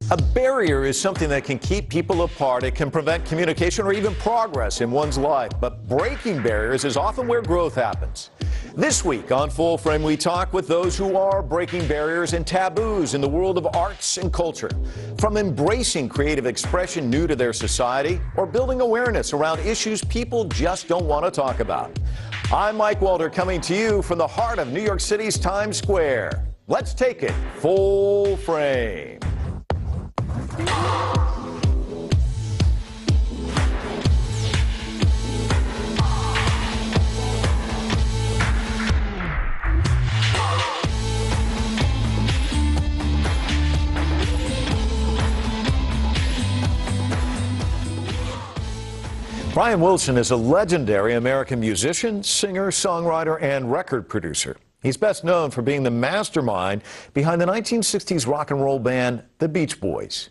A barrier is something that can keep people apart. It can prevent communication or even progress in one's life. But breaking barriers is often where growth happens. This week on Full Frame, we talk with those who are breaking barriers and taboos in the world of arts and culture. From embracing creative expression new to their society or building awareness around issues people just don't want to talk about. I'm Mike Walter, coming to you from the heart of New York City's Times Square. Let's take it full frame. Brian Wilson is a legendary American musician, singer, songwriter, and record producer. He's best known for being the mastermind behind the 1960s rock and roll band, the Beach Boys.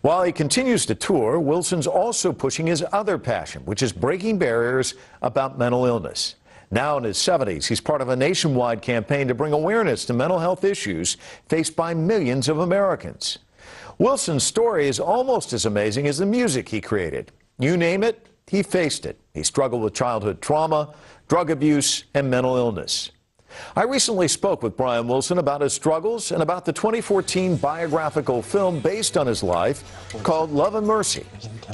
While he continues to tour, Wilson's also pushing his other passion, which is breaking barriers about mental illness. Now in his 70s, he's part of a nationwide campaign to bring awareness to mental health issues faced by millions of Americans. Wilson's story is almost as amazing as the music he created. You name it, he faced it. He struggled with childhood trauma, drug abuse, and mental illness. I recently spoke with Brian Wilson about his struggles and about the 2014 biographical film based on his life called Love and Mercy.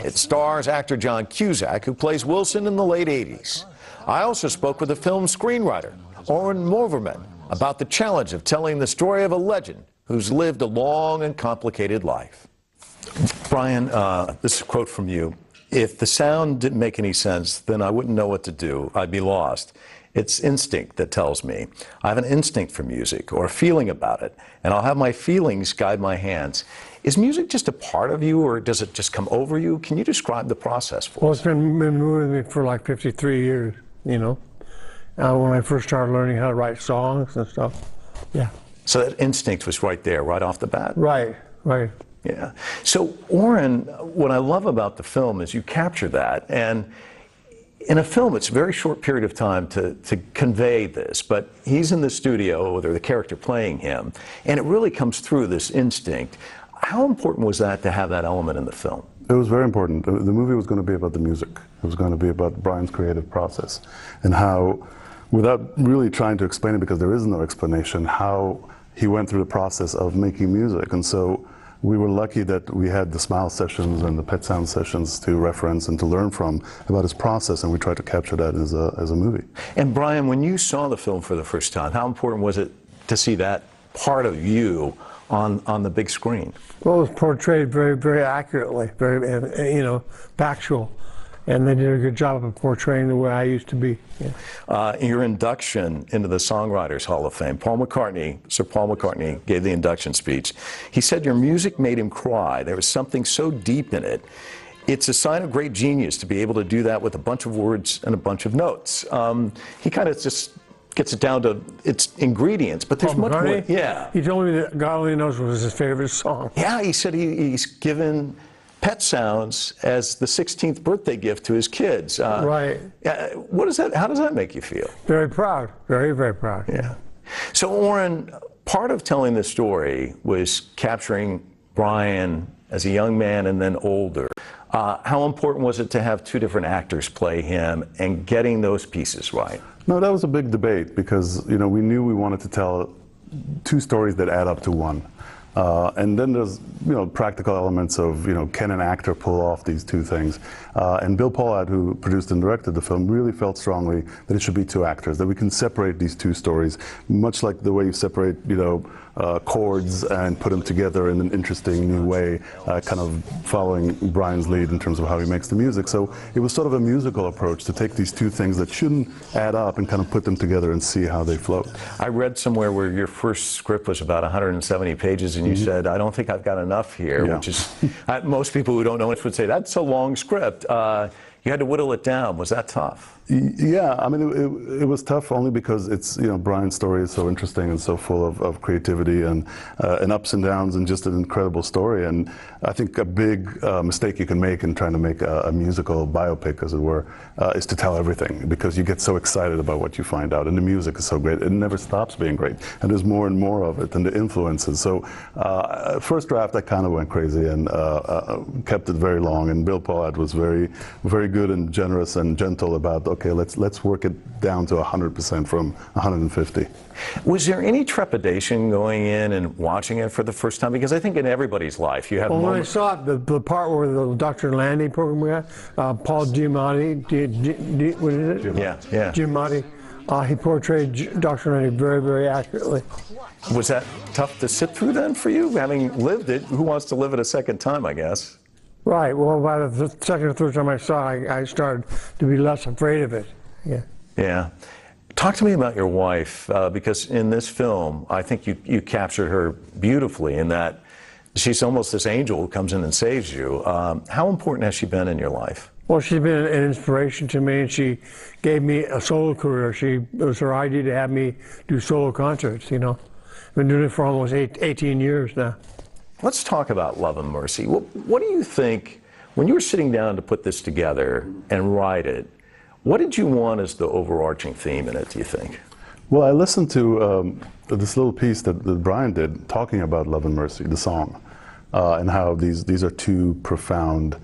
It stars actor John Cusack, who plays Wilson in the late 80s. I also spoke with the film's screenwriter, Oren Moverman, about the challenge of telling the story of a legend who's lived a long and complicated life. Brian, this is a quote from you. If the sound didn't make any sense, then I wouldn't know what to do. I'd be lost. It's instinct that tells me. I have an instinct for music or a feeling about it, and I'll have my feelings guide my hands. Is music just a part of you, or does it just come over you? Can you describe the process for us? Well, it's been moving me for like 53 years, you know. When I first started learning how to write songs and stuff, yeah. So that instinct was right there, right off the bat? Right, right. Yeah. So, Oren, what I love about the film is you capture that, and in a film, it's a very short period of time to convey this, but he's in the studio, or the character playing him, and it really comes through, this instinct. How important was that to have that element in the film? It was very important. The movie was going to be about the music. It was going to be about Brian's creative process, and how, without really trying to explain it, because there is no explanation, how he went through the process of making music. And so we were lucky that we had the Smile sessions and the Pet Sound sessions to reference and to learn from about his process, and we tried to capture that as a movie. And Brian, when you saw the film for the first time, how important was it to see that part of you on the big screen? Well, it was portrayed very, very accurately, very, you know, factual. And they did a good job of portraying the way I used to be. Yeah. Your induction into the Songwriters Hall of Fame, Sir Paul McCartney gave the induction speech. He said your music made him cry. There was something so deep in it. It's a sign of great genius to be able to do that with a bunch of words and a bunch of notes. He kind of just gets it down to its ingredients, but there's much more. Yeah. He told me that God Only Knows was his favorite song. Yeah, he said he's given Pet Sounds as the 16th birthday gift to his kids. Right. What is that? How does that make you feel? Very proud. Very, very proud. Yeah. So, Oren, part of telling the story was capturing Brian as a young man and then older. How important was it to have two different actors play him and getting those pieces right? No, that was a big debate because, you know, we knew we wanted to tell two stories that add up to one. And then there's, you know, practical elements of, you know, can an actor pull off these two things? And Bill Pollard, who produced and directed the film, really felt strongly that it should be two actors, that we can separate these two stories, much like the way you separate, you know, chords and put them together in an interesting new way, kind of following Brian's lead in terms of how he makes the music. So it was sort of a musical approach to take these two things that shouldn't add up and kind of put them together and see how they float. I read somewhere where your first script was about 170 pages and you said, I don't think I've got enough here, which is, most people who don't know it would say, that's a long script. You had to whittle it down. Was that tough? Yeah, I mean, it was tough only because it's, you know, Brian's story is so interesting and so full of creativity and ups and downs and just an incredible story. And I think a big mistake you can make in trying to make a musical biopic, as it were, is to tell everything, because you get so excited about what you find out. And the music is so great. It never stops being great. And there's more and more of it, and the influences. So first draft, I kind of went crazy and kept it very long. And Bill Pollard was very, very good and generous and gentle about, okay, let's work it down to 100% from 150. Was there any trepidation going in and watching it for the first time? Because I think in everybody's life you have Well, when I moments. saw it, the part where the Dr. Landy program we had, Paul Giamatti, what is it? Yeah. Giamatti, he portrayed Dr. Landy very, very accurately. Was that tough to sit through then for you, having lived it? Who wants to live it a second time, I guess? Right. Well, by the second or third time I saw it, I started to be less afraid of it. Yeah. Yeah. Talk to me about your wife, because in this film, I think you captured her beautifully in that she's almost this angel who comes in and saves you. How important has she been in your life? Well, she's been an inspiration to me, and she gave me a solo career. It was her idea to have me do solo concerts, you know. I've been doing it for almost 18 years now. Let's talk about Love and Mercy. What do you think, when you were sitting down to put this together and write it, what did you want as the overarching theme in it, do you think? Well, I listened to this little piece that Brian did talking about Love and Mercy, the song, and how these are two profound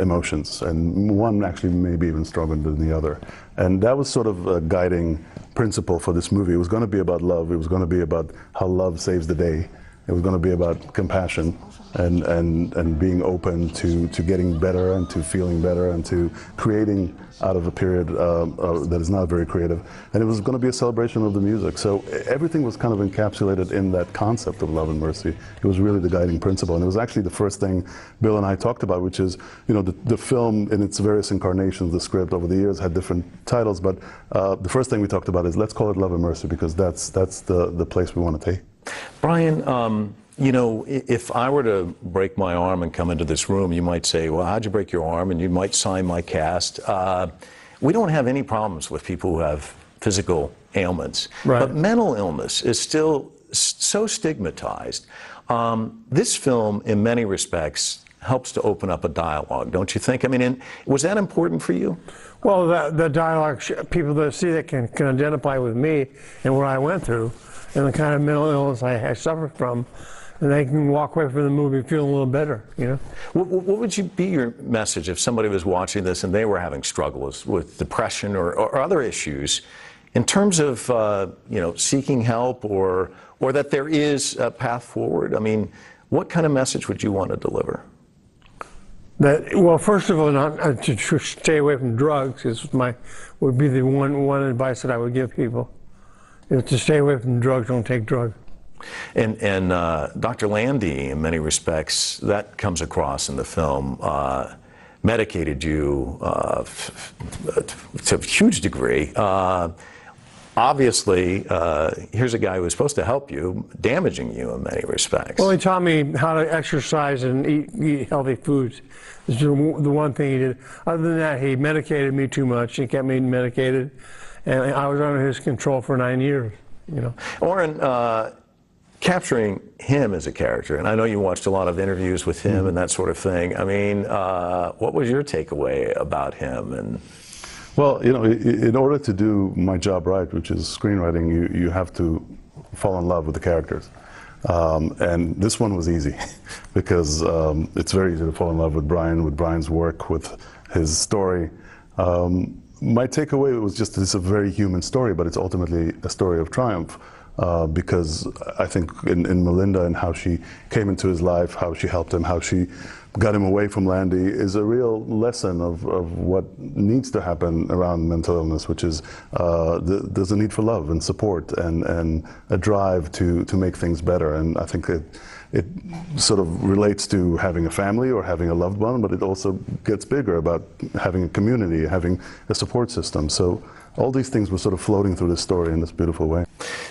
emotions, and one actually maybe even stronger than the other. And that was sort of a guiding principle for this movie. It was going to be about love. It was going to be about how love saves the day. It was going to be about compassion and being open to getting better and to feeling better and to creating out of a period that is not very creative. And it was going to be a celebration of the music. So everything was kind of encapsulated in that concept of love and mercy. It was really the guiding principle. And it was actually the first thing Bill and I talked about, which is, you know, the film in its various incarnations, the script over the years had different titles, but the first thing we talked about is let's call it Love and Mercy, because that's the place we want to take. Brian, you know, if I were to break my arm and come into this room, you might say, well, how'd you break your arm? And you might sign my cast. We don't have any problems with people who have physical ailments. Right. But mental illness is still so stigmatized. This film, in many respects, helps to open up a dialogue, don't you think? I mean, was that important for you? Well, the dialogue, people that see that can identify with me and what I went through and the kind of mental illness I suffered from, and they can walk away from the movie feeling a little better, you know? What would be your message if somebody was watching this and they were having struggles with depression or other issues, in terms of you know, seeking help or that there is a path forward? I mean, what kind of message would you want to deliver? Well, first of all, not to stay away from drugs would be the one advice that I would give people. Is to stay away from drugs, don't take drugs. And Dr. Landy, in many respects, that comes across in the film, medicated you to a huge degree. Obviously, here's a guy who was supposed to help you, damaging you in many respects. Well, he taught me how to exercise and eat healthy foods. This is the one thing he did. Other than that, he medicated me too much. He kept me medicated, and I was under his control for 9 years, you know. Oren, capturing him as a character, and I know you watched a lot of interviews with him and that sort of thing. I mean, what was your takeaway about him? And well, you know, in order to do my job right, which is screenwriting, you have to fall in love with the characters. And this one was easy because it's very easy to fall in love with Brian, with Brian's work, with his story. My takeaway was just it's a very human story, but it's ultimately a story of triumph. Because I think in Melinda and how she came into his life, how she helped him, how she got him away from Landy is a real lesson of what needs to happen around mental illness, which is there's a need for love and support and a drive to make things better. And I think it sort of relates to having a family or having a loved one, but it also gets bigger about having a community, having a support system. So all these things were sort of floating through this story in this beautiful way.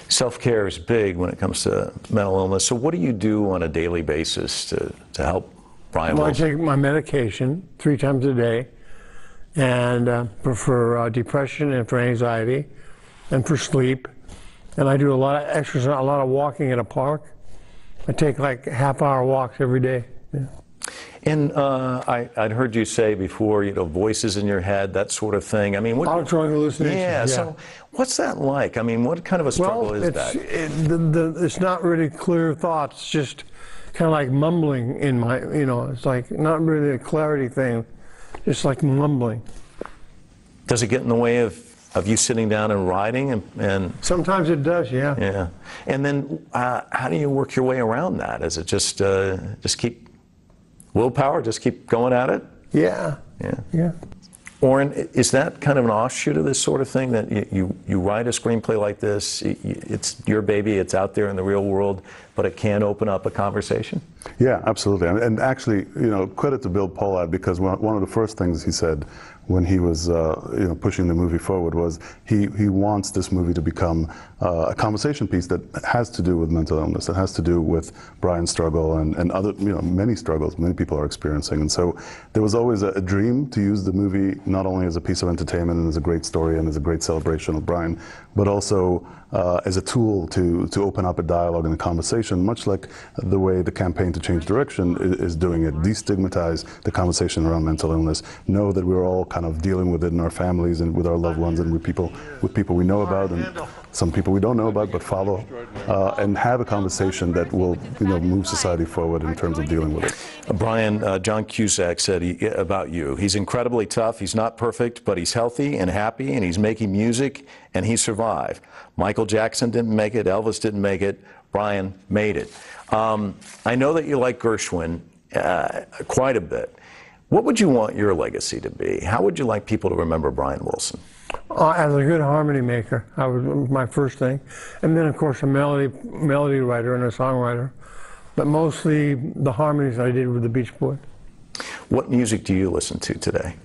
Self-care is big when it comes to mental illness. So what do you do on a daily basis to help Brian Well, Wilson? I take my medication 3 times a day, and for depression and for anxiety and for sleep. And I do a lot of exercise, a lot of walking in a park. I take like half-hour walks every day. Yeah. And I'd heard you say before, voices in your head, that sort of thing. I mean, auditory hallucinations. Yeah, so what's that like? I mean, what kind of a struggle is that? It's not really clear thoughts, it's just kind of like mumbling in my, it's like not really a clarity thing, just like mumbling. Does it get in the way of you sitting down and writing? And sometimes it does, yeah. Yeah. And then how do you work your way around that? Is it just keep willpower, just keep going at it? Yeah. Yeah. Oren, is that kind of an offshoot of this sort of thing, that you write a screenplay like this, it's your baby, it's out there in the real world, but it can open up a conversation? Yeah, absolutely. And actually, credit to Bill Pollard, because one of the first things he said when he was pushing the movie forward was he wants this movie to become a conversation piece that has to do with mental illness, that has to do with Brian's struggle and other, many struggles many people are experiencing. And so there was always a dream to use the movie not only as a piece of entertainment and as a great story and as a great celebration of Brian, but also as a tool to open up a dialogue and a conversation, much like the way the campaign to change direction is doing it. Destigmatize the conversation around mental illness. Know that we're all kind of dealing with it in our families and with our loved ones and with people we know about and some people we don't know about but follow, and have a conversation that will move society forward in terms of dealing with it. Brian, John Cusack said about you, he's incredibly tough, he's not perfect, but he's healthy and happy, and he's making music, and he survived. Michael Jackson didn't make it, Elvis didn't make it, Brian made it. I know that you like Gershwin quite a bit. What would you want your legacy to be? How would you like people to remember Brian Wilson? As a good harmony maker, was my first thing. And then, of course, a melody writer and a songwriter. But mostly the harmonies I did with the Beach Boys. What music do you listen to today?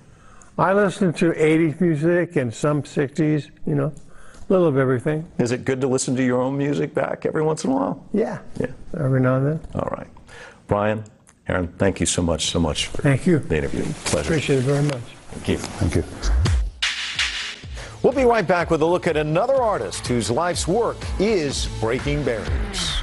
I listen to 80s music and some 60s, a little of everything. Is it good to listen to your own music back every once in a while? Yeah. Every now and then. All right. Brian, Aaron, thank you so much for thank you. the interview. Pleasure. Appreciate it very much. Thank you. Thank you. We'll be right back with a look at another artist whose life's work is breaking barriers.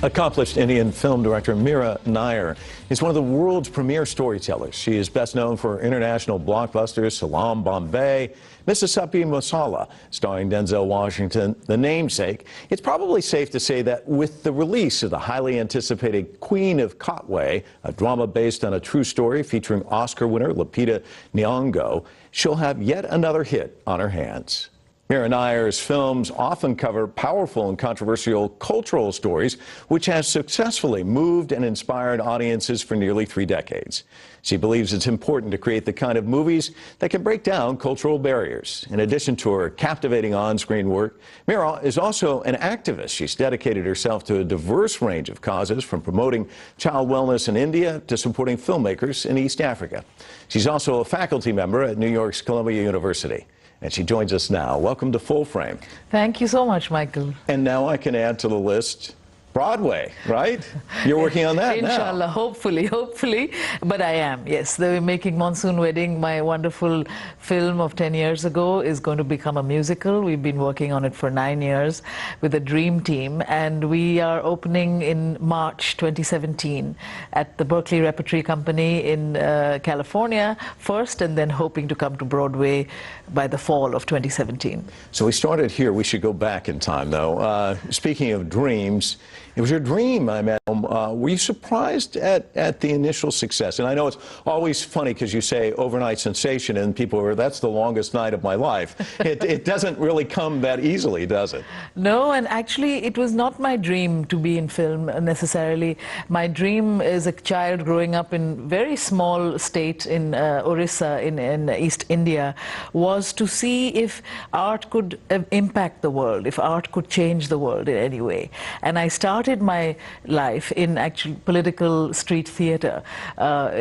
Accomplished Indian film director Meera Nair is one of the world's premier storytellers. She is best known for international blockbusters Salaam Bombay, Mississippi Masala, starring Denzel Washington, The Namesake. It's probably safe to say that with the release of the highly anticipated Queen of Katwe, a drama based on a true story featuring Oscar winner Lupita Nyong'o, she'll have yet another hit on her hands. Meera Nair's films often cover powerful and controversial cultural stories, which has successfully moved and inspired audiences for nearly 3 decades. She believes it's important to create the kind of movies that can break down cultural barriers. In addition to her captivating on-screen work, Meera is also an activist. She's dedicated herself to a diverse range of causes, from promoting child wellness in India to supporting filmmakers in East Africa. She's also a faculty member at New York's Columbia University. And she joins us now. Welcome to Full Frame. Thank you so much, Michael. And now I can add to the list Broadway, right? You're working on that now. Inshallah, hopefully. But I am, yes. They're making Monsoon Wedding, my wonderful film of 10 years ago, is going to become a musical. We've been working on it for 9 years with a dream team. And we are opening in March 2017 at the Berkeley Repertory Company in California first, and then hoping to come to Broadway by the fall of 2017. So we started here. We should go back in time, though. Speaking of dreams, it was your dream, I met. Were you surprised at the initial success? And I know it's always funny because you say overnight sensation and people are, that's the longest night of my life. It doesn't really come that easily, does it? No, and actually it was not my dream to be in film necessarily. My dream as a child growing up in very small state in Orissa in East India was to see if art could impact the world, if art could change the world in any way. And I started started my life in actual political street theater,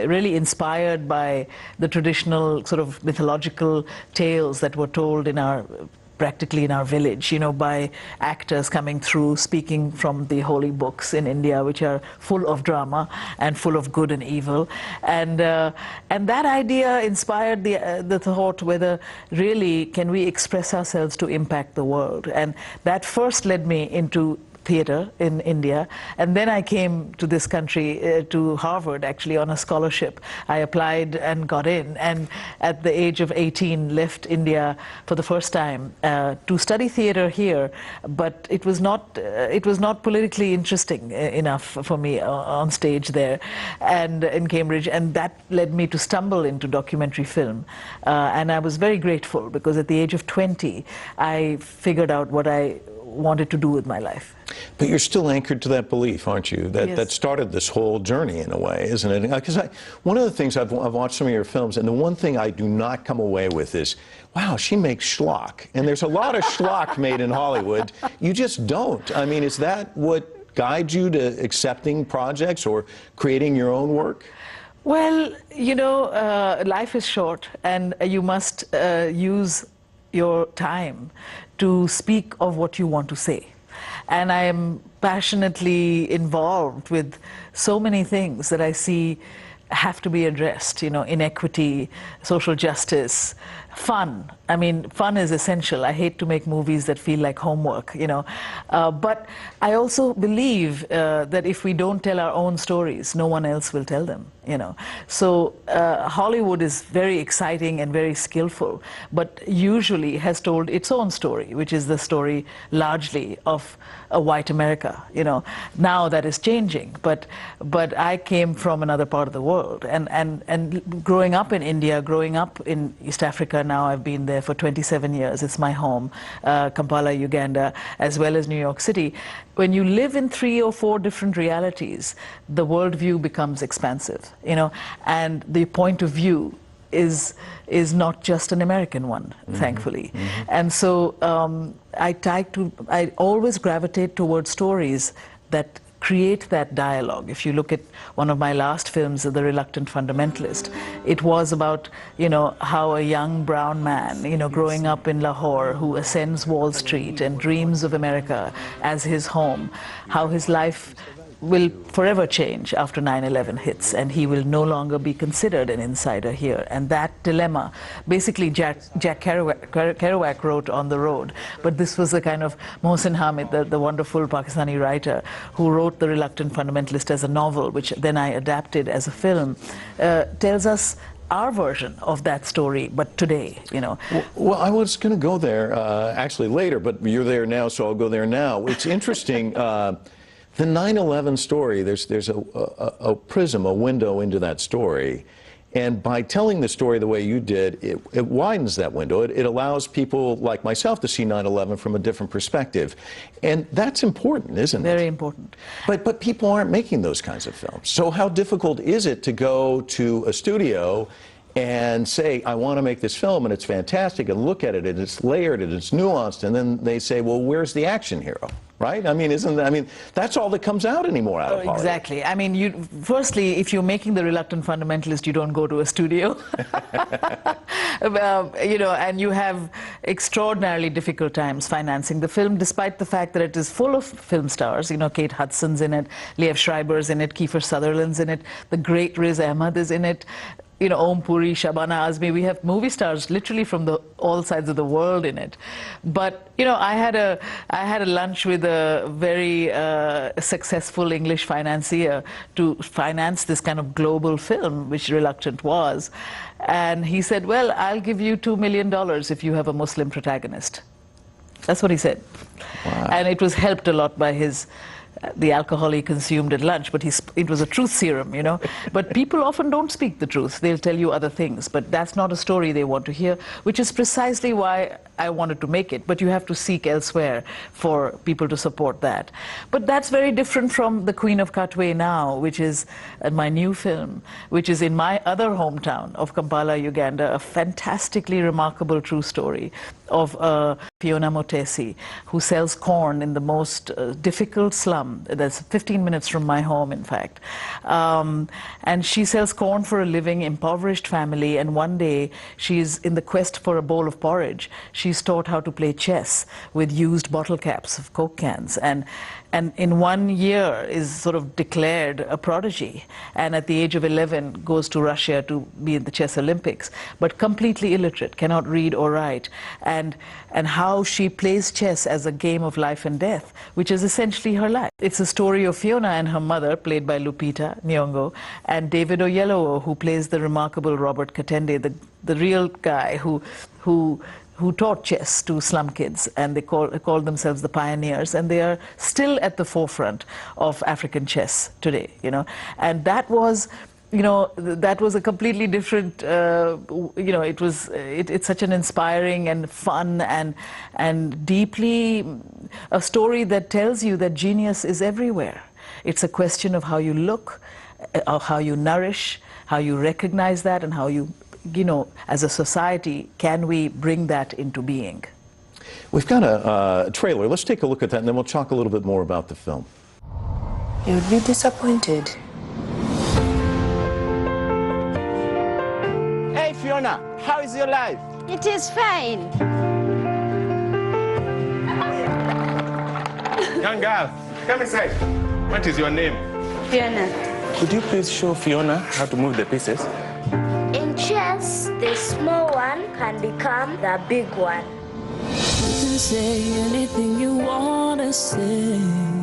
really inspired by the traditional sort of mythological tales that were told in practically in our village, you know, by actors coming through, speaking from the holy books in India, which are full of drama and full of good and evil. And that idea inspired the thought whether really can we express ourselves to impact the world. And that first led me into theater in India, and then I came to this country, to Harvard, actually on a scholarship. I applied and got in, and at the age of 18 left India for the first time to study theater here, but it was not politically interesting enough for me on stage there and in Cambridge, and that led me to stumble into documentary film. And I was very grateful, because at the age of 20 I figured out what I wanted to do with my life. But you're still anchored to that belief, aren't you? That Yes. that started this whole journey in a way, isn't it? Because one of the things I've watched some of your films, and the one thing I do not come away with is, wow, she makes schlock. And there's a lot of schlock made in Hollywood. You just don't. I mean, is that what guides you to accepting projects or creating your own work? Well, you know, life is short, and you must use your time to speak of what you want to say. And I am passionately involved with so many things that I see have to be addressed, you know, inequity, social justice, fun. I mean, fun is essential. I hate to make movies that feel like homework, you know. But I also believe that if we don't tell our own stories, no one else will tell them, you know. So Hollywood is very exciting and very skillful, but usually has told its own story, which is the story largely of a white America, you know. Now that is changing, but I came from another part of the world, and growing up in India, growing up in East Africa, now I've been there for 27 years. It's my home, Kampala, Uganda, as well as New York City. When you live in 3 or 4 different realities, the worldview becomes expansive, you know, and the point of view is not just an American one, thankfully. And so I always gravitate towards stories that create that dialogue. If you look at one of my last films, The Reluctant Fundamentalist, it was about, you know, how a young brown man, you know, growing up in Lahore, who ascends Wall Street and dreams of America as his home, how his life will forever change after 9/11 hits, and he will no longer be considered an insider here. And that dilemma, basically Jack Kerouac wrote On the Road, but this was the kind of Mohsin Hamid, the wonderful Pakistani writer, who wrote The Reluctant Fundamentalist as a novel, which then I adapted as a film, tells us our version of that story, but today, you know. Well, I was going to go there actually later, but you're there now, so I'll go there now. It's interesting. The 9/11 story, there's a prism, a window into that story. And by telling the story the way you did, it widens that window. It allows people like myself to see 9/11 from a different perspective. And that's important, isn't it? Very important. But people aren't making those kinds of films. So how difficult is it to go to a studio and say, I want to make this film, and it's fantastic, and look at it, and it's layered, and it's nuanced, and then they say, well, where's the action hero? Right? I mean, that's all that comes out anymore out of Hollywood. Exactly. I mean, firstly, if you're making The Reluctant Fundamentalist, you don't go to a studio. You know, and you have extraordinarily difficult times financing the film, despite the fact that it is full of film stars. You know, Kate Hudson's in it, Liev Schreiber's in it, Kiefer Sutherland's in it, the great Riz Ahmed is in it. You know, Om Puri, Shabana Azmi, we have movie stars literally from all sides of the world in it. But, you know, I had a lunch with a very successful English financier to finance this kind of global film, which Reluctant was. And he said, well, I'll give you $2 million if you have a Muslim protagonist. That's what he said. Wow. And it was helped a lot by the alcohol he consumed at lunch, but it was a truth serum, you know. But people often don't speak the truth. They'll tell you other things, but that's not a story they want to hear, which is precisely why I wanted to make it. But you have to seek elsewhere for people to support that. But that's very different from The Queen of Katwe Now, which is my new film, which is in my other hometown of Kampala, Uganda, a fantastically remarkable true story of Fiona Motesi, who sells corn in the most difficult slum. That's 15 minutes from my home, in fact. And she sells corn for a living, impoverished family, and one day she's in the quest for a bowl of porridge. She's taught how to play chess with used bottle caps of Coke cans, and in 1 year is sort of declared a prodigy, and at the age of 11 goes to Russia to be in the chess Olympics, but completely illiterate, cannot read or write, and how she plays chess as a game of life and death, which is essentially her life. It's a story of Fiona and her mother, played by Lupita Nyong'o, and David Oyelowo, who plays the remarkable Robert Katende, the real guy who taught chess to slum kids, and they call themselves the pioneers, and they are still at the forefront of African chess today, you know. And that was, you know, that was a completely different, you know, it's such an inspiring and fun and deeply a story that tells you that genius is everywhere. It's a question of how you look, how you nourish, how you recognize that, and how you know, as a society, can we bring that into being? We've got a trailer. Let's take a look at that, and then we'll talk a little bit more about the film. You would be disappointed. Hey, Fiona, how is your life? It is fine. Young girl, come inside. What is your name? Fiona. Could you please show Fiona how to move the pieces? In chess, the small one can become the big one. You can say anything you want to say.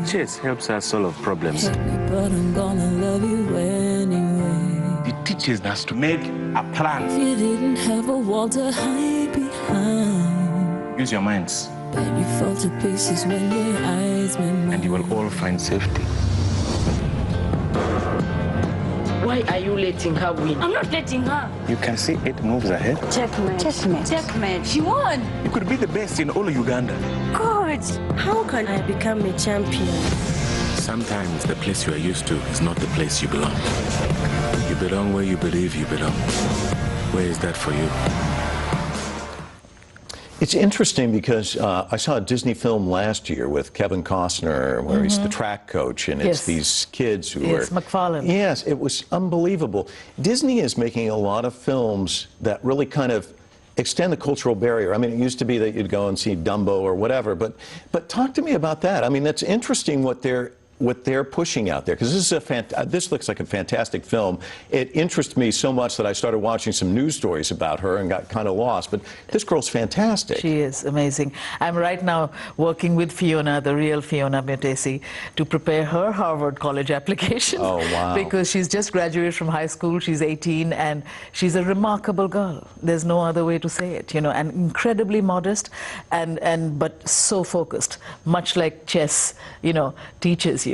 Chess helps us solve problems. But I'm gonna love you anyway. It teaches us to make a plan. If you didn't have a wall to hide behind, Use your minds, but you fall to pieces when your eyes met mine. and you will all find safety. Why are you letting her win? I'm not letting her. You can see 8 moves ahead. Checkmate. Checkmate. Checkmate. She won. You could be the best in all Uganda. Good. How can I become a champion? Sometimes the place you are used to is not the place you belong. You belong where you believe you belong. Where is that for you? It's interesting because I saw a Disney film last year with Kevin Costner where he's the track coach, and it's these kids who are... McFarlane. Yes, it was unbelievable. Disney is making a lot of films that really kind of extend the cultural barrier. I mean, it used to be that you'd go and see Dumbo or whatever, but talk to me about that. I mean, that's interesting what they're pushing out there, because this looks like a fantastic film. It interests me so much that I started watching some news stories about her and got kind of lost, but this girl's fantastic. She is amazing. I'm right now working with Fiona, the real Fiona Motesi, to prepare her Harvard College application. Oh, wow. Because she's just graduated from high school, she's 18, and she's a remarkable girl. There's no other way to say it, you know, and incredibly modest, but so focused, much like chess, you know, teaches you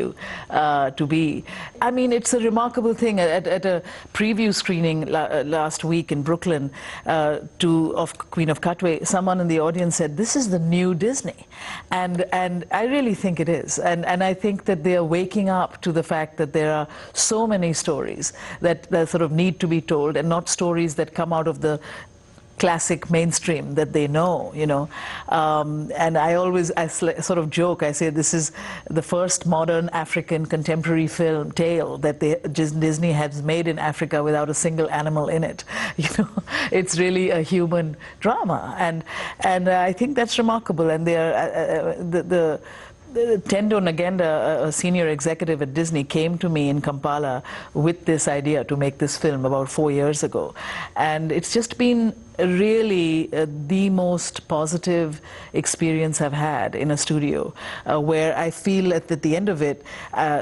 to be. I mean, it's a remarkable thing. At a preview screening last week in Brooklyn of Queen of Katwe, someone in the audience said, "This is the new Disney," and I really think it is. And I think that they are waking up to the fact that there are so many stories that sort of need to be told, and not stories that come out of the classic mainstream that they know, you know. And I sort of joke, I say this is the first modern African contemporary film tale that Disney has made in Africa without a single animal in it. You know, it's really a human drama, and I think that's remarkable. And they are Tendo Nagenda, a senior executive at Disney, came to me in Kampala with this idea to make this film about 4 years ago. And it's just been really the most positive experience I've had in a studio, where I feel at the end of it,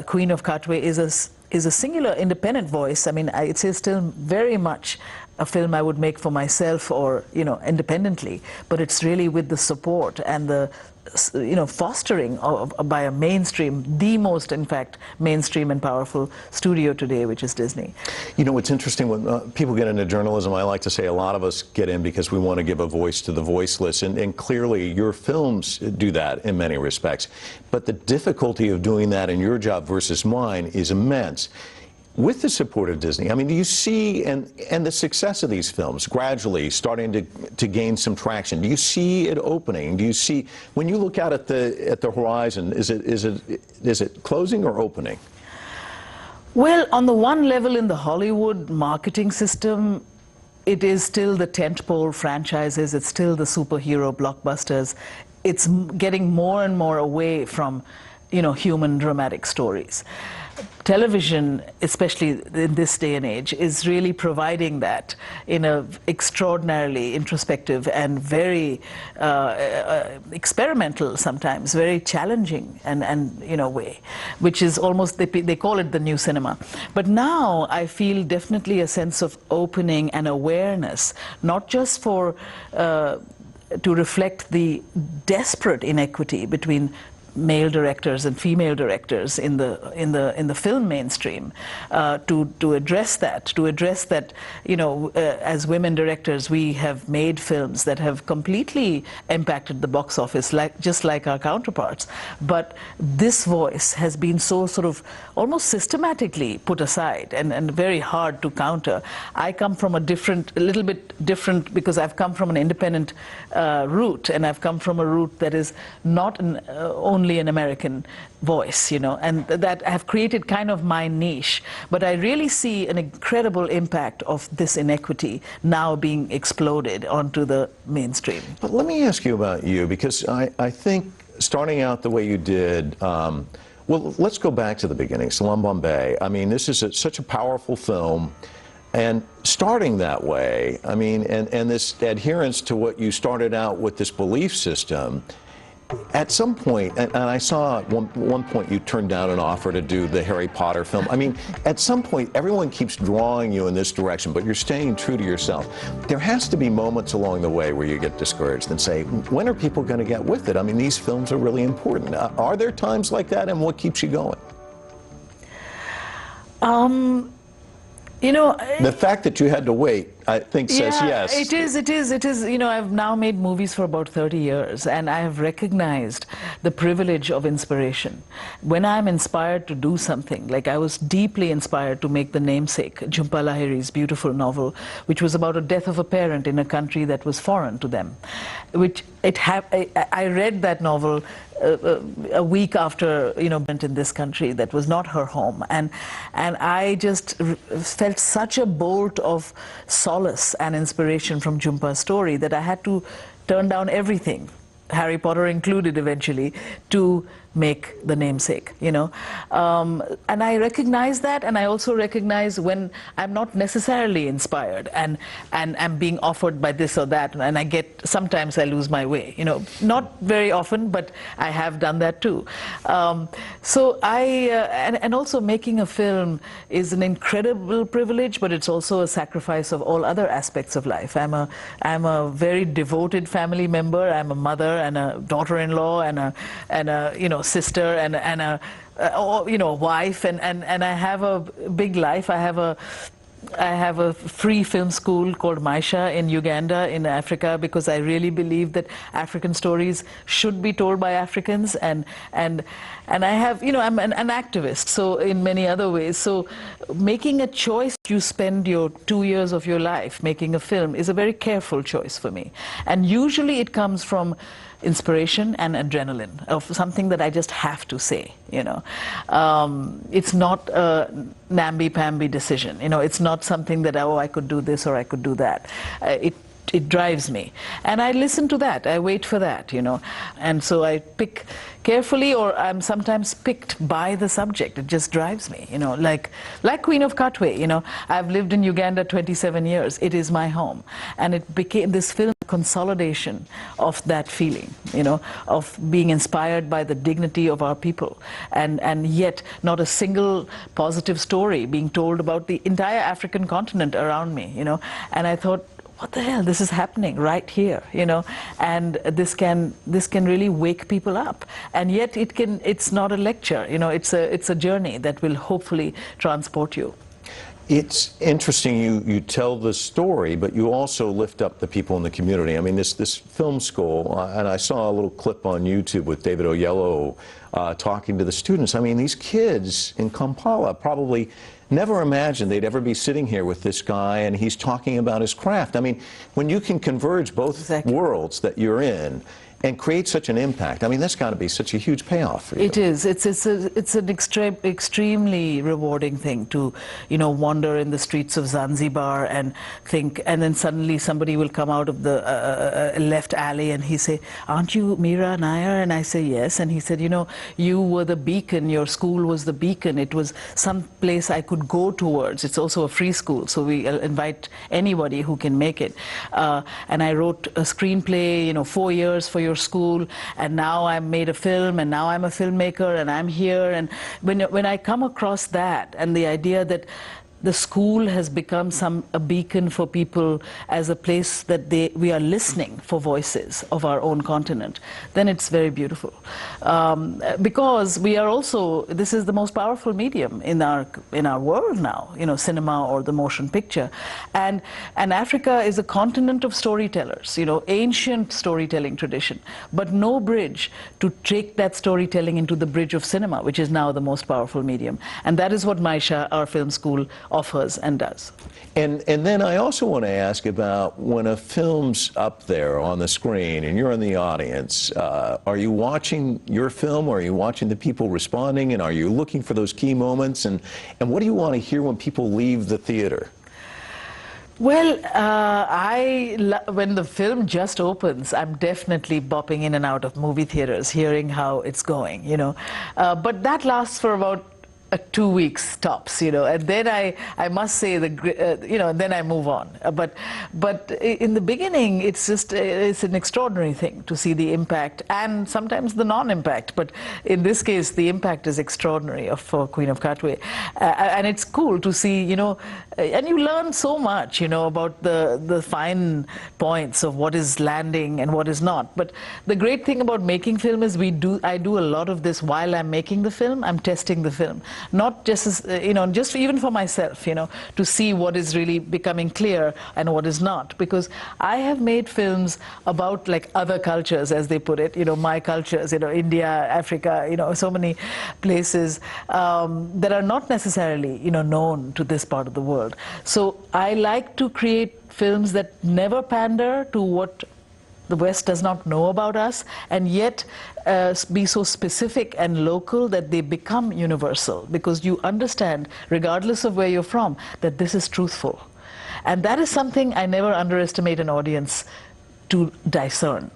Queen of Katwe is a singular independent voice. I mean, it's still very much a film I would make for myself or, you know, independently, but it's really with the support and the, you know, fostering by a mainstream, the most, in fact, mainstream and powerful studio today, which is Disney. You know, it's interesting when people get into journalism, I like to say a lot of us get in because we want to give a voice to the voiceless, and clearly your films do that in many respects. But the difficulty of doing that in your job versus mine is immense. with the support of Disney, I mean, do you see, and the success of these films gradually starting to gain some traction, do you see it opening? Do you see, when you look out at the horizon, is it closing or opening? Well, on the one level in the Hollywood marketing system, it is still the tentpole franchises, it's still the superhero blockbusters. It's getting more and more away from, you know, human dramatic stories. Television, especially in this day and age, is really providing that in an extraordinarily introspective and very experimental, sometimes very challenging and you know, way, which is almost, they call it the new cinema. But now I feel definitely a sense of opening and awareness, not just for to reflect the desperate inequity between male directors and female directors in the film mainstream, to address that, you know, as women directors, we have made films that have completely impacted the box office, just like our counterparts. But this voice has been so sort of almost systematically put aside and very hard to counter. I come from a little bit different, because I've come from an independent route, and I've come from a route that is not only an American voice, you know, and that have created kind of my niche. But I really see an incredible impact of this inequity now being exploded onto the mainstream. But let me ask you about you, because I think starting out the way you did, well, let's go back to the beginning, Salam Bombay. I mean, this is such a powerful film. And starting that way, I mean, and this adherence to what you started out with, this belief system, at some point, and I saw at one point you turned down an offer to do the Harry Potter film. I mean, at some point, everyone keeps drawing you in this direction, but you're staying true to yourself. There has to be moments along the way where you get discouraged and say, when are people going to get with it? I mean, these films are really important. Are there times like that, and what keeps you going? You know, the fact that you had to wait, I think, says yes. It is. You know, I've now made movies for about 30 years, and I have recognized the privilege of inspiration. When I'm inspired to do something, like I was deeply inspired to make The Namesake, Jhumpa Lahiri's beautiful novel, which was about a death of a parent in a country that was foreign to them. I read that novel a week after, you know, went in this country that was not her home, and I just felt such a bolt of solace and inspiration from Jhumpa's story that I had to turn down everything, Harry Potter included eventually, to make The Namesake, you know. And I recognize that, and I also recognize when I'm not necessarily inspired and I'm being offered by this or that, and sometimes I lose my way, you know. Not very often, but I have done that too. So and also making a film is an incredible privilege, but it's also a sacrifice of all other aspects of life. I'm a very devoted family member. I'm a mother and a daughter-in-law and a you know, sister and a you know, wife, and I have a big life. I have a free film school called Maisha in Uganda, in Africa, because I really believe that African stories should be told by Africans, and I have, you know, I'm an activist, so in many other ways. So making a choice, you spend your 2 years of your life making a film, is a very careful choice for me. And usually it comes from inspiration and adrenaline, of something that I just have to say, you know. It's not a namby-pamby decision, you know. It's not something that, oh, I could do this or I could do that. It drives me, and I listen to that. I wait for that, you know. And so I pick carefully, or I'm sometimes picked by the subject. It just drives me, you know, like Queen of Katwe, you know. I've lived in Uganda 27 years. It is my home, and it became this film consolidation of that feeling, you know, of being inspired by the dignity of our people, and yet not a single positive story being told about the entire African continent around me, you know. And I thought, what the hell, this is happening right here, you know, and this can really wake people up, and yet it's not a lecture, you know. It's a journey that will hopefully transport you. It's interesting, you tell the story, but you also lift up the people in the community. I mean, this film school, and I saw a little clip on YouTube with David Oyelowo talking to the students. I mean, these kids in Kampala probably never imagined they'd ever be sitting here with this guy and he's talking about his craft. I mean, when you can converge both worlds that you're in and create such an impact, I mean, that's got to be such a huge payoff for you. It is. It's an extremely rewarding thing to, you know, wander in the streets of Zanzibar and think, and then suddenly somebody will come out of the left alley and he say, "Aren't you Meera Nair?" And I say, "Yes." And he said, "You know, you were the beacon. Your school was the beacon. It was some place I could go towards. It's also a free school, so we invite anybody who can make it." And I wrote a screenplay, you know, 4 years for your school, and now I made a film, and now I'm a filmmaker, and I'm here. And when I come across that, and the idea that the school has become a beacon for people as a place that we are listening for voices of our own continent, then it's very beautiful. Because we are also, this is the most powerful medium in our world now, you know, cinema or the motion picture. And Africa is a continent of storytellers, you know, ancient storytelling tradition, but no bridge to take that storytelling into the bridge of cinema, which is now the most powerful medium. And that is what Maisha, our film school, offers and does. And then I also want to ask about when a film's up there on the screen and you're in the audience, are you watching your film, or are you watching the people responding, and are you looking for those key moments, and what do you want to hear when people leave the theater? Well, when the film just opens, I'm definitely bopping in and out of movie theaters, hearing how it's going, you know. But that lasts for about 2 weeks tops, you know, and then I must say you know, then I move on. But in the beginning, it's an extraordinary thing to see the impact and sometimes the non-impact. But in this case, the impact is extraordinary for Queen of Katwe, and it's cool to see, you know, and you learn so much, you know, about the fine points of what is landing and what is not. But the great thing about making film is I do a lot of this while I'm making the film. I'm testing the film. Not just as, you know, just even for myself, you know, to see what is really becoming clear and what is not. Because I have made films about, like, other cultures, as they put it, you know, my cultures, you know, India, Africa, you know, so many places that are not necessarily, you know, known to this part of the world. So I like to create films that never pander to what the West does not know about us, and yet be so specific and local that they become universal, because you understand, regardless of where you're from, that this is truthful. And that is something I never underestimate an audience to discern.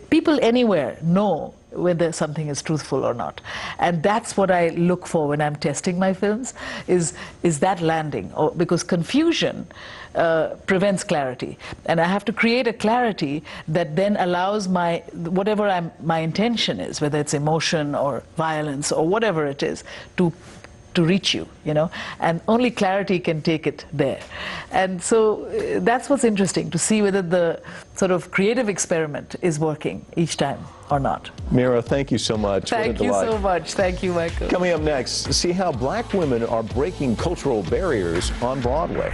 People anywhere know whether something is truthful or not. And that's what I look for when I'm testing my films, is that landing? Because confusion prevents clarity. And I have to create a clarity that then allows whatever my intention is, whether it's emotion or violence or whatever it is, to reach you, you know, and only clarity can take it there. And so that's what's interesting, to see whether the sort of creative experiment is working each time or not. Meera, thank you so much. Thank you so much. Thank you, Michael. Coming up next, see how black women are breaking cultural barriers on Broadway.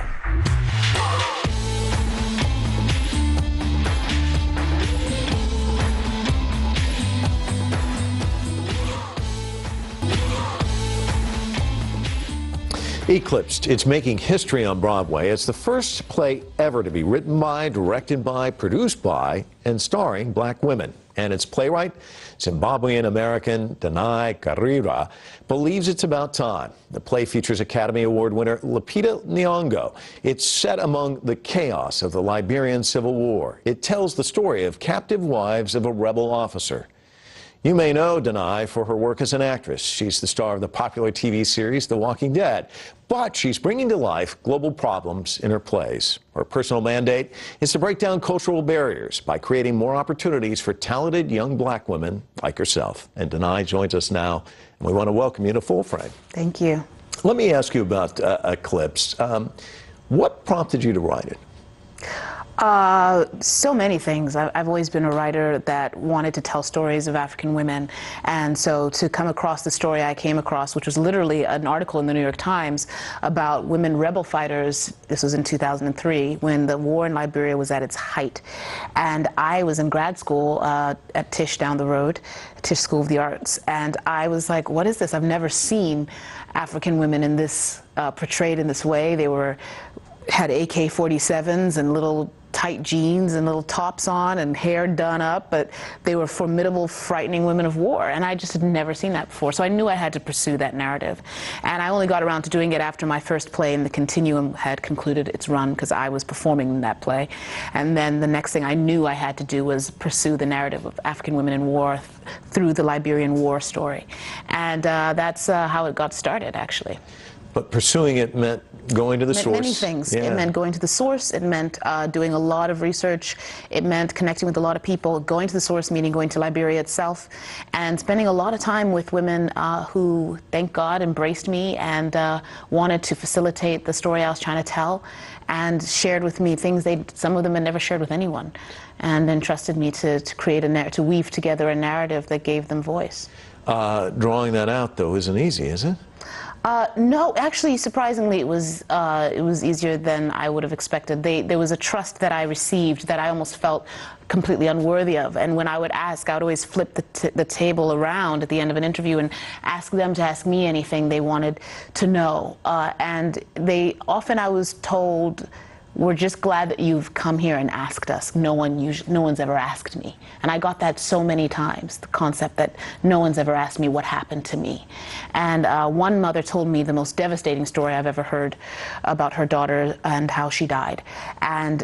Eclipsed, it's making history on Broadway. It's the first play ever to be written by, directed by, produced by, and starring black women. And its playwright, Zimbabwean-American Danai Karira, believes it's about time. The play features Academy Award winner Lupita Nyong'o. It's set among the chaos of the Liberian Civil War. It tells the story of captive wives of a rebel officer. You may know Danai for her work as an actress. She's the star of the popular TV series The Walking Dead. But she's bringing to life global problems in her plays. Her personal mandate is to break down cultural barriers by creating more opportunities for talented young black women like herself. And Danai joins us now, and we want to welcome you to Full Frame. Thank you. Let me ask you about Eclipse. What prompted you to write it? So many things. I've always been a writer that wanted to tell stories of African women, and so to come across the story I came across, which was literally an article in the New York Times about women rebel fighters. This was in 2003 when the war in Liberia was at its height, and I was in grad school at Tisch down the road, Tisch School of the Arts, and I was like, what is this? I've never seen African women in this portrayed in this way. They had AK-47s and little tight jeans and little tops on and hair done up, but they were formidable, frightening women of war, and I just had never seen that before. So I knew I had to pursue that narrative, and I only got around to doing it after my first play in the Continuum had concluded its run, because I was performing in that play. And then the next thing I knew I had to do was pursue the narrative of African women in war through the Liberian War story, and that's how it got started, actually. But pursuing it meant going to the source. Many things. Yeah. It meant going to the source. It meant doing a lot of research. It meant connecting with a lot of people, going to the source, meaning going to Liberia itself, and spending a lot of time with women who, thank God, embraced me and wanted to facilitate the story I was trying to tell, and shared with me things some of them had never shared with anyone, and entrusted me to create to weave together a narrative that gave them voice. Drawing that out, though, isn't easy, is it? No, actually, surprisingly, it was easier than I would have expected. There was a trust that I received that I almost felt completely unworthy of. And when I would ask, I would always flip the table around at the end of an interview and ask them to ask me anything they wanted to know. And often I was told, "We're just glad that you've come here and asked us. No one's ever asked me." And I got that so many times, the concept that no one's ever asked me what happened to me. And one mother told me the most devastating story I've ever heard about her daughter and how she died. And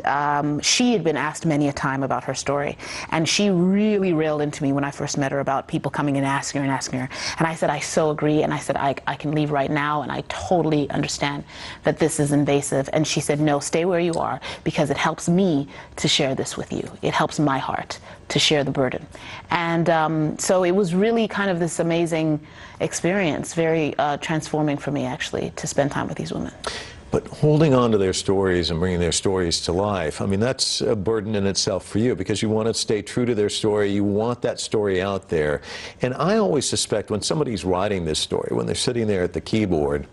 she had been asked many a time about her story. And she really railed into me when I first met her about people coming and asking her. And I said, I so agree. And I said, I can leave right now. And I totally understand that this is invasive. And she said, no, stay where you are, because it helps me to share this with you. It helps my heart to share the burden. And so it was really kind of this amazing experience, very transforming for me, actually, to spend time with these women. But holding on to their stories and bringing their stories to life, I mean, that's a burden in itself for you, because you want to stay true to their story. You want that story out there. And I always suspect when somebody's writing this story, when they're sitting there at the keyboard,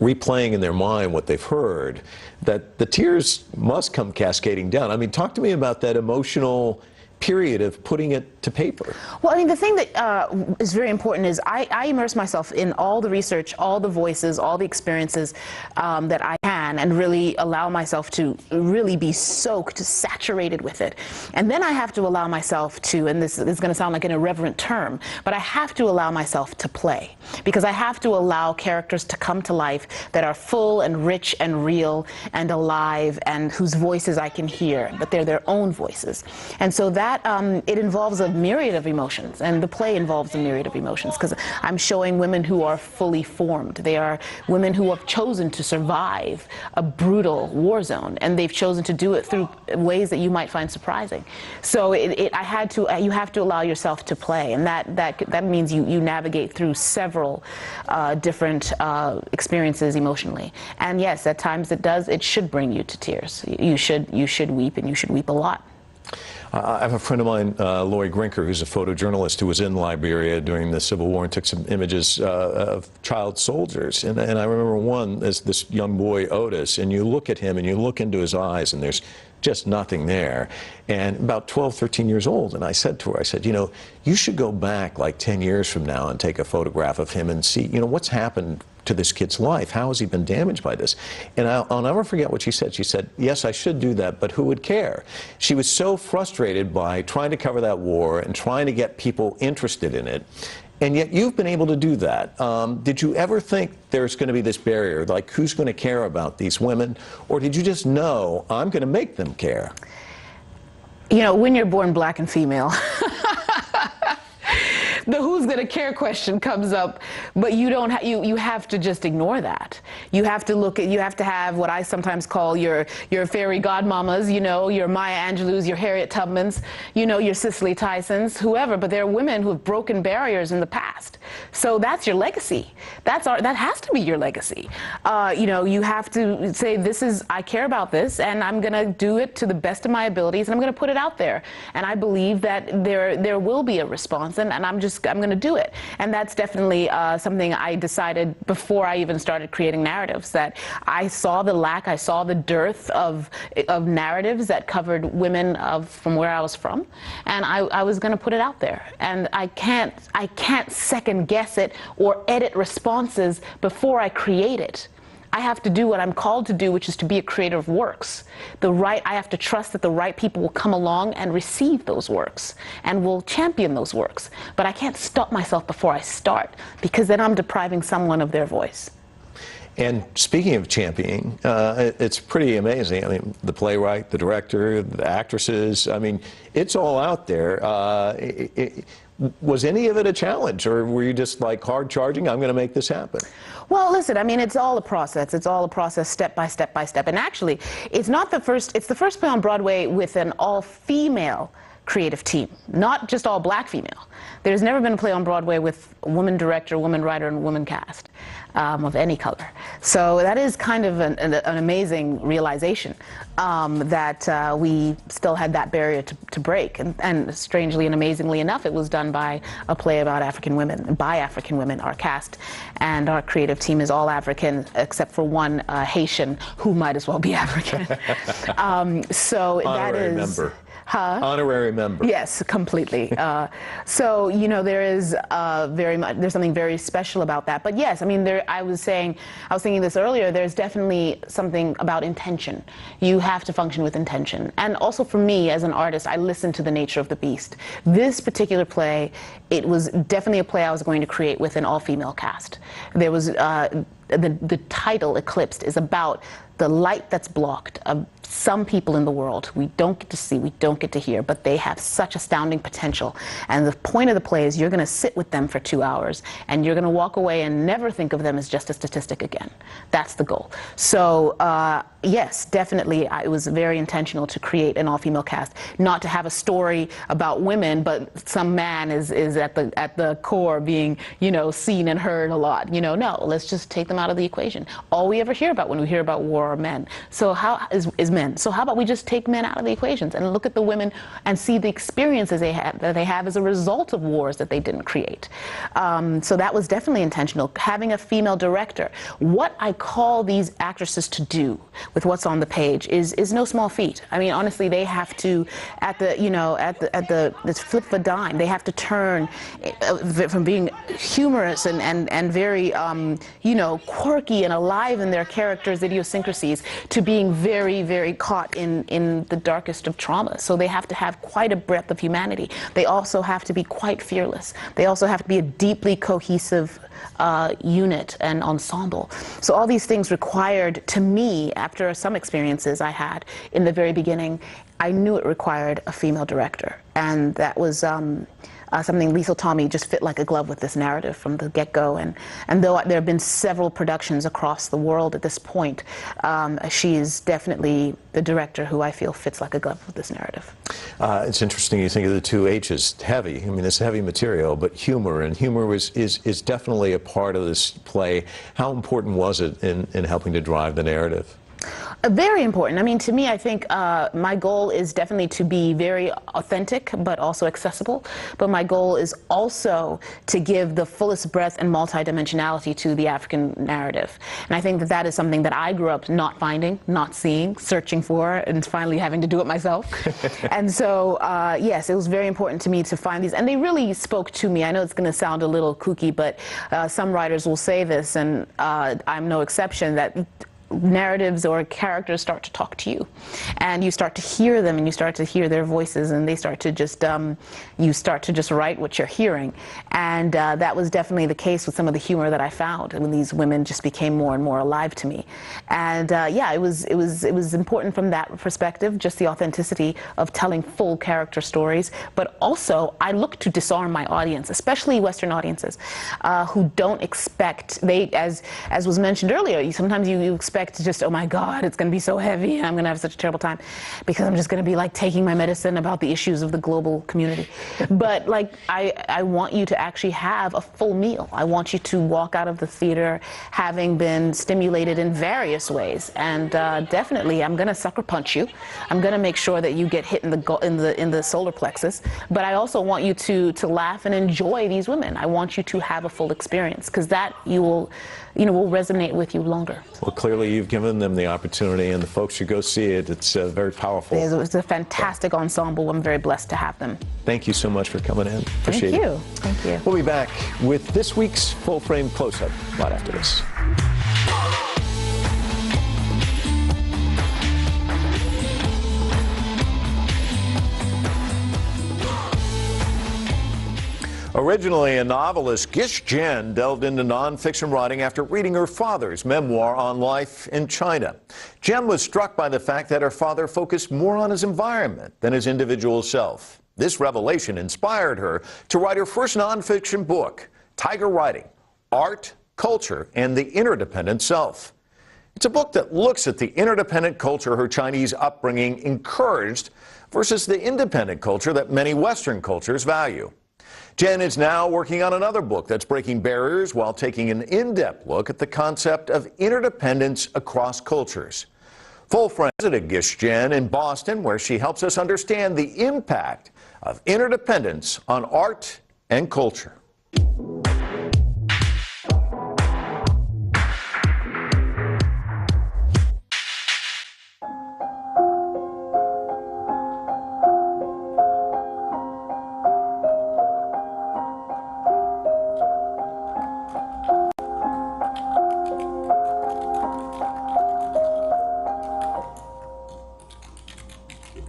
replaying in their mind what they've heard, that the tears must come cascading down. I mean, talk to me about that emotional period of putting it to paper. Well, I mean, the thing that is very important is I immerse myself in all the research, all the voices, all the experiences that I can, and really allow myself to really be soaked, saturated with it. And then I have to allow myself to, and this is going to sound like an irreverent term, but I have to allow myself to play, because I have to allow characters to come to life that are full and rich and real and alive, and whose voices I can hear, but they're their own voices. And so that it involves a myriad of emotions, and the play involves a myriad of emotions, because I'm showing women who are fully formed. They are women who have chosen to survive a brutal war zone, and they've chosen to do it through ways that you might find surprising. So you have to allow yourself to play, and that means you navigate through several different experiences emotionally. And yes, at times it should bring you to tears. You should weep, and you should weep a lot. I have a friend of mine, Lori Grinker, who's a photojournalist who was in Liberia during the Civil War and took some images of child soldiers. And I remember one as this young boy, Otis, and you look at him and you look into his eyes and there's just nothing there. And about 12, 13 years old, and I said to her, I said, you know, you should go back like 10 years from now and take a photograph of him and see, you know, what's happened to this kid's life. How has he been damaged by this? And I'll never forget what she said. She said, yes, I should do that, but who would care? She was so frustrated by trying to cover that war and trying to get people interested in it. And yet you've been able to do that. Did you ever think there's going to be this barrier, like who's going to care about these women? Or did you just know, I'm going to make them care? You know, when you're born black and female, the who's gonna care question comes up, but you don't you have to just ignore that. You have to look at, you have to have what I sometimes call your fairy godmamas, you know, your Maya Angelou's, your Harriet Tubmans, you know, your Cicely Tysons, whoever, but there are women who have broken barriers in the past. So that's your legacy. That has to be your legacy. You know, you have to say, I care about this, and I'm gonna do it to the best of my abilities, and I'm gonna put it out there. And I believe that there will be a response, and I'm gonna do it. And that's definitely something I decided before I even started creating narratives, that I saw the lack, I saw the dearth of narratives that covered women from where I was from, and I was gonna put it out there. And I can't second guess it or edit responses before I create it. I have to do what I'm called to do, which is to be a creator of works. I have to trust that the right people will come along and receive those works and will champion those works. But I can't stop myself before I start, because then I'm depriving someone of their voice. And speaking of championing, it's pretty amazing. I mean, the playwright, the director, the actresses, I mean, it's all out there. Was any of it a challenge, or were you just like hard charging, I'm going to make this happen? Well, listen, I mean, it's all a process. It's all a process, step by step by step. And actually, it's the first play on Broadway with an all-female creative team, not just all black female. There's never been a play on Broadway with a woman director, woman writer, and woman cast of any color. So that is kind of an amazing realization, that we still had that barrier to break. And strangely and amazingly enough, it was done by a play about African women, by African women. Our cast and our creative team is all African, except for one Haitian who might as well be African. So Honorary that is... member. Huh? Honorary member. Yes, completely. So, you know, there's something very special about that. But yes, I mean, I was thinking this earlier, there's definitely something about intention. You have to function with intention. And also for me, as an artist, I listen to the nature of the beast. This particular play, it was definitely a play I was going to create with an all-female cast. There was, the title, Eclipsed, is about the light that's blocked of some people in the world we don't get to see, we don't get to hear, but they have such astounding potential. And the point of the play is you're going to sit with them for 2 hours, and you're going to walk away and never think of them as just a statistic again. That's the goal. So yes, definitely, it was very intentional to create an all-female cast, not to have a story about women, but some man is at the core being, you know, seen and heard a lot. You know, no, let's just take them out of the equation. All we ever hear about when we hear about war are men. So how is men? So how about we just take men out of the equations and look at the women and see the experiences that they have as a result of wars that they didn't create. So that was definitely intentional. Having a female director, what I call these actresses to do with what's on the page is no small feat. I mean, honestly, they have to, at the flip of a dime, they have to turn from being humorous and very, you know, quirky and alive in their characters' idiosyncrasies to being very, very caught in the darkest of trauma. So they have to have quite a breadth of humanity. They also have to be quite fearless. They also have to be a deeply cohesive unit and ensemble. So all these things required, to me, after some experiences I had in the very beginning, I knew it required a female director. And that was something Liesl Tommy just fit like a glove with this narrative from the get-go. And though there have been several productions across the world at this point, she is definitely the director who I feel fits like a glove with this narrative. It's interesting you think of the two H's, heavy. I mean, it's heavy material, but humor, and humor is definitely a part of this play. How important was it in helping to drive the narrative? Very important. I mean, to me, I think my goal is definitely to be very authentic, but also accessible. But my goal is also to give the fullest breadth and multidimensionality to the African narrative. And I think that that is something that I grew up not finding, not seeing, searching for, and finally having to do it myself. And so, yes, it was very important to me to find these. And they really spoke to me. I know it's going to sound a little kooky, but some writers will say this, and I'm no exception, that narratives or characters start to talk to you, and you start to hear them, and you start to hear their voices, and they start to just you start to just write what you're hearing. And that was definitely the case with some of the humor that I found when these women just became more and more alive to me. And yeah, it was important from that perspective, just the authenticity of telling full character stories. But also, I look to disarm my audience, especially Western audiences, who don't expect, as was mentioned earlier, sometimes you expect just, oh my God, it's going to be so heavy, I'm going to have such a terrible time, because I'm just going to be like taking my medicine about the issues of the global community. But like, I want you to actually have a full meal. I want you to walk out of the theater having been stimulated in various ways. And definitely, I'm going to sucker punch you. I'm going to make sure that you get hit in the solar plexus. But I also want you to laugh and enjoy these women. I want you to have a full experience, because that will resonate with you longer. Well, clearly you've given them the opportunity, and the folks should go see it. It's very powerful. It's a fantastic ensemble. I'm very blessed to have them. Thank you so much for coming in. Appreciate it. Thank you. We'll be back with this week's Full Frame Close-Up right after this. Originally a novelist, Gish Jen delved into nonfiction writing after reading her father's memoir on life in China. Jen was struck by the fact that her father focused more on his environment than his individual self. This revelation inspired her to write her first nonfiction book, Tiger Writing: Art, Culture, and the Interdependent Self. It's a book that looks at the interdependent culture her Chinese upbringing encouraged versus the independent culture that many Western cultures value. Jen is now working on another book that's breaking barriers while taking an in-depth look at the concept of interdependence across cultures. Full Frame visited Gish Jen in Boston, where she helps us understand the impact of interdependence on art and culture.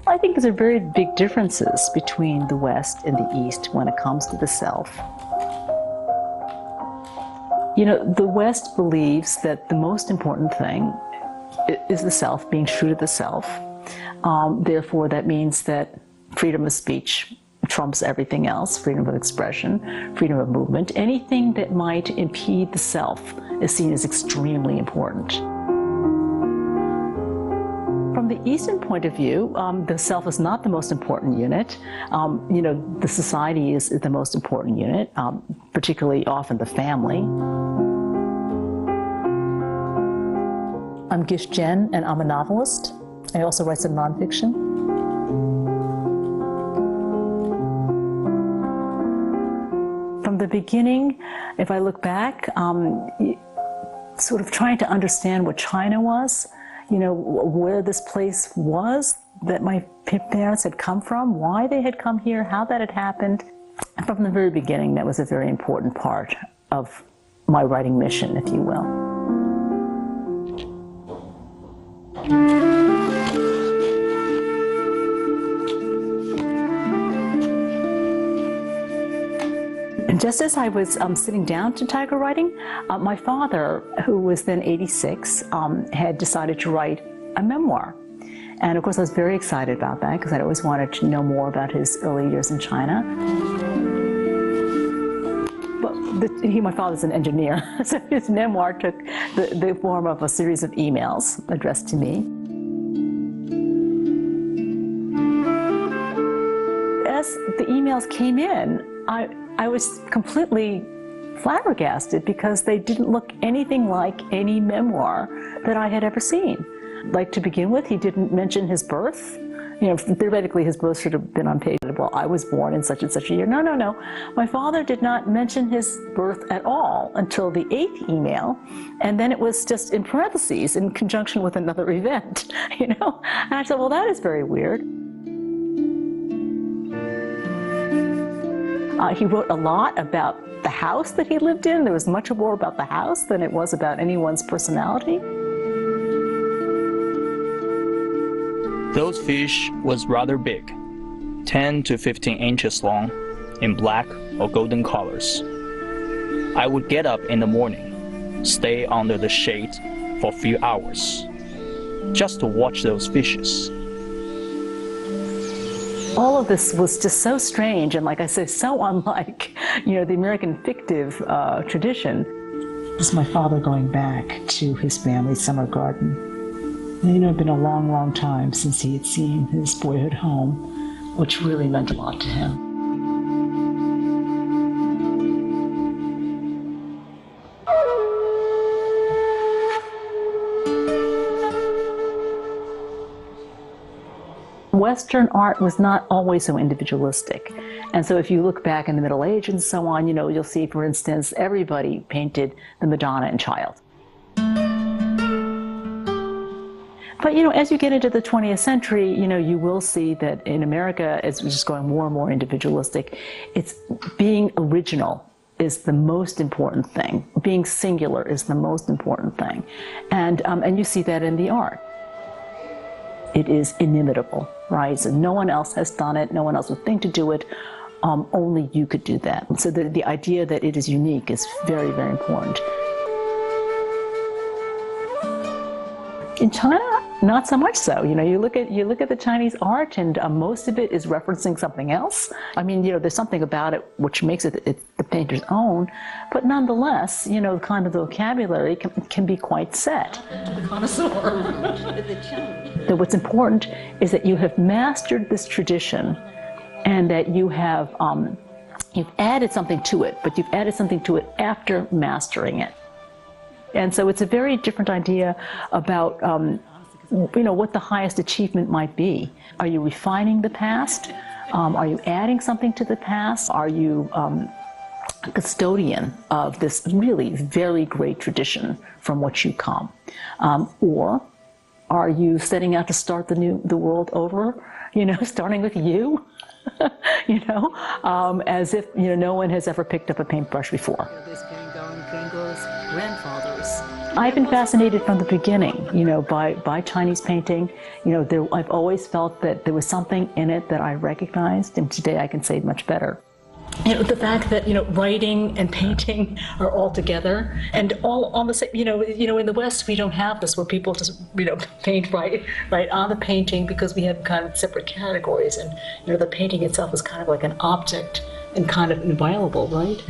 I think there are very big differences between the West and the East when it comes to the self. You know, the West believes that the most important thing is the self, being true to the self. Therefore, that means that freedom of speech trumps everything else, freedom of expression, freedom of movement. Anything that might impede the self is seen as extremely important. From the Eastern point of view, the self is not the most important unit. You know, the society is the most important unit, particularly often the family. I'm Gish Jen, and I'm a novelist. I also write some nonfiction. From the beginning, if I look back, sort of trying to understand what China was, you know, where this place was that my parents had come from, why they had come here, how that had happened. From the very beginning, that was a very important part of my writing mission, if you will. And just as I was sitting down to Tiger Writing, my father, who was then 86, had decided to write a memoir. And of course I was very excited about that, because I'd always wanted to know more about his early years in China. But my father's an engineer, so his memoir took the form of a series of emails addressed to me. As the emails came in, I was completely flabbergasted, because they didn't look anything like any memoir that I had ever seen. Like, to begin with, he didn't mention his birth. You know, theoretically his birth should have been on page. Well, I was born in such and such a year. No, no, no. My father did not mention his birth at all until the 8th email, and then it was just in parentheses in conjunction with another event, you know? And I said, well, that is very weird. He wrote a lot about the house that he lived in. There was much more about the house than it was about anyone's personality. Those fish was rather big, 10 to 15 inches long, in black or golden colors. I would get up in the morning, stay under the shade for a few hours, just to watch those fishes. All of this was just so strange and, like I said, so unlike, the American fictive tradition. This is my father going back to his family's summer garden. And, it had been a long, long time since he had seen his boyhood home, which really meant a lot to him. Western art was not always so individualistic. And so if you look back in the Middle Ages and so on, you'll see, for instance, everybody painted the Madonna and Child. But, as you get into the 20th century, you will see that in America, it's just going more and more individualistic. It's being original is the most important thing. Being singular is the most important thing. And you see that in the art. It is inimitable, right? So no one else has done it, no one else would think to do it, only you could do that. So the idea that it is unique is very, very important. In China, not so much so. You look at the Chinese art, and most of it is referencing something else. I mean, there's something about it which makes it the painter's own, but nonetheless, kind of the vocabulary can be quite set. The connoisseur. That what's important is that you have mastered this tradition, and that you have you've added something to it, but you've added something to it after mastering it. And so it's a very different idea about what the highest achievement might be. Are you refining the past? Are you adding something to the past? Are you a custodian of this really very great tradition from which you come? Or are you setting out to start the world over, starting with you? As if no one has ever picked up a paintbrush before. I've been fascinated from the beginning, by Chinese painting. I've always felt that there was something in it that I recognized, and today I can say it much better. The fact that writing and painting are all together, and all on the same. In the West we don't have this, where people just paint right on the painting, because we have kind of separate categories, and the painting itself is kind of like an object and kind of inviolable, right?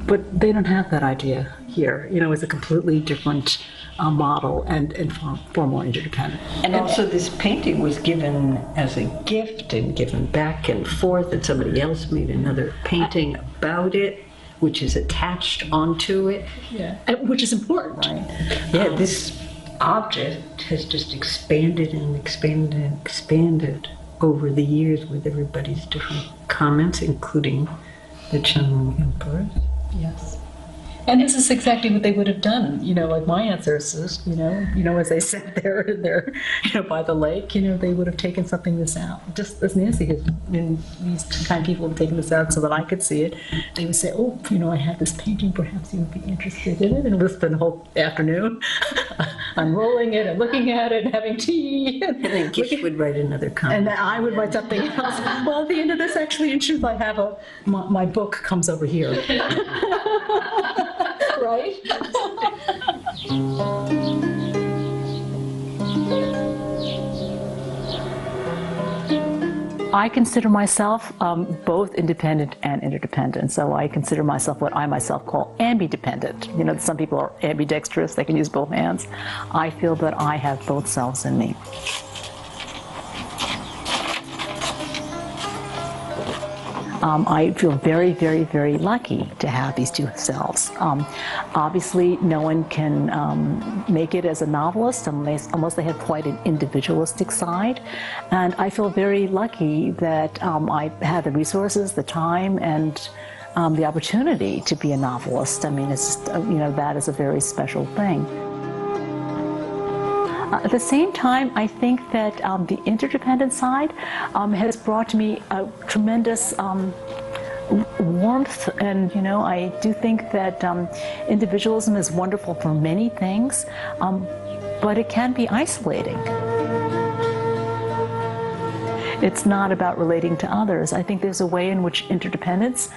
But they don't have that idea here. It's a completely different model and far more interdependent. And also this painting was given as a gift and given back and forth, and somebody else made another painting about it, which is attached onto it. Yeah, which is important, right? Yeah, this object has just expanded and expanded and expanded over the years with everybody's different comments, including the Chen Emperor. Yes. And this is exactly what they would have done, like my ancestors, as they sat there, by the lake, they would have taken something this out. Just as Nancy has been, these kind of people have taken this out so that I could see it. They would say, oh, I have this painting, perhaps you would be interested in it. And we'll spend the whole afternoon unrolling it and looking at it and having tea. And then Gish would write another comment. And I would write something else. Well, at the end of this, actually, in truth, I have my book comes over here. Right? I consider myself both independent and interdependent. So I consider myself what I myself call ambidependent. Some people are ambidextrous, they can use both hands. I feel that I have both selves in me. I feel very, very, very lucky to have these two selves. Obviously, no one can make it as a novelist unless they have quite an individualistic side. And I feel very lucky that I have the resources, the time, and the opportunity to be a novelist. I mean, it's just, that is a very special thing. At the same time, I think that the interdependent side has brought me a tremendous warmth, and I do think that individualism is wonderful for many things, but it can be isolating. It's not about relating to others. I think there's a way in which interdependence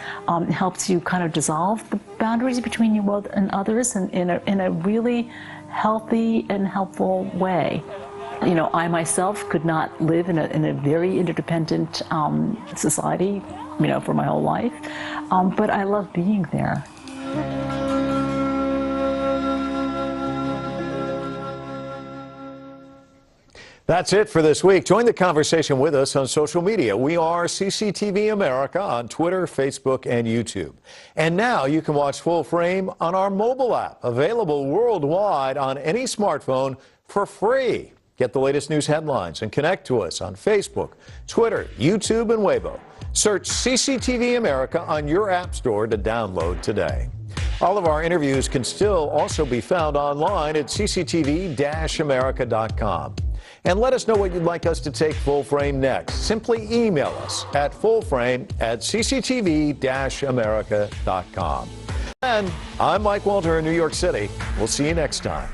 helps you kind of dissolve the boundaries between you and others in a really healthy and helpful way. You know, I myself could not live in a very interdependent society, you know, for my whole life, but I love being there. That's it for this week. Join the conversation with us on social media. We are CCTV America on Twitter, Facebook, and YouTube. And now you can watch Full Frame on our mobile app, available worldwide on any smartphone for free. Get the latest news headlines and connect to us on Facebook, Twitter, YouTube, and Weibo. Search CCTV America on your app store to download today. All of our interviews can still also be found online at cctv-america.com. And let us know what you'd like us to take Full Frame next. Simply email us at fullframe@cctv-america.com. And I'm Mike Walter in New York City. We'll see you next time.